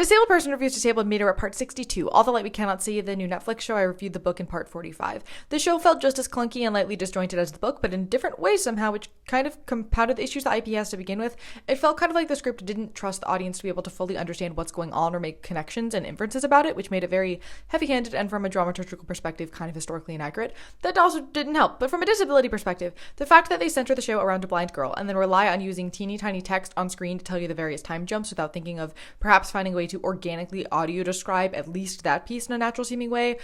Disabled Person Reviews Disabled Meter at part 62. All the Light We Cannot See, the new Netflix show. I reviewed the book in part 45. The show felt just as clunky and lightly disjointed as the book, but in different ways somehow, which kind of compounded the issues the IP has to begin with. It felt kind of like the script didn't trust the audience to be able to fully understand what's going on or make connections and inferences about it, which made it very heavy-handed and from a dramaturgical perspective kind of historically inaccurate. That also didn't help, but from a disability perspective, the fact that they center the show around a blind girl and then rely on using teeny tiny text on screen to tell you the various time jumps without thinking of perhaps finding a way to organically audio describe at least that piece in a natural seeming way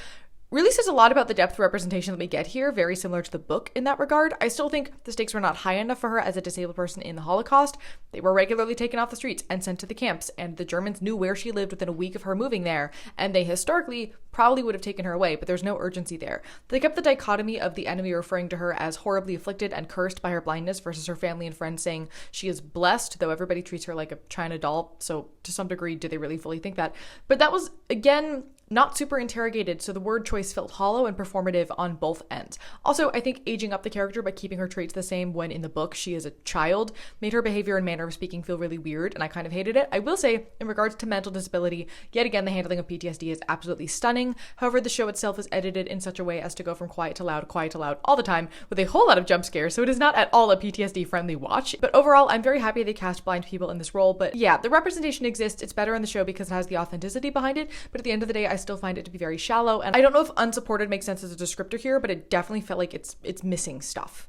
really says a lot about the depth of representation that we get here, very similar to the book in that regard. I still think the stakes were not high enough for her as a disabled person in the Holocaust. They were regularly taken off the streets and sent to the camps, and the Germans knew where she lived within a week of her moving there, and they historically probably would have taken her away, but there's no urgency there. They kept the dichotomy of the enemy referring to her as horribly afflicted and cursed by her blindness versus her family and friends saying she is blessed, though everybody treats her like a China doll, so to some degree, do they really fully think that? But that was, again, not super interrogated, so the word choice felt hollow and performative on both ends. Also, I think aging up the character by keeping her traits the same when in the book she is a child made her behavior and manner of speaking feel really weird, and I kind of hated it. I will say, in regards to mental disability, yet again, the handling of PTSD is absolutely stunning. However, the show itself is edited in such a way as to go from quiet to loud all the time, with a whole lot of jump scares, so it is not at all a PTSD-friendly watch. But overall, I'm very happy they cast blind people in this role, but yeah, the representation exists. It's better in the show because it has the authenticity behind it, but at the end of the day, I still find it to be very shallow, and I don't know if unsupported makes sense as a descriptor here, but it definitely felt like it's missing stuff.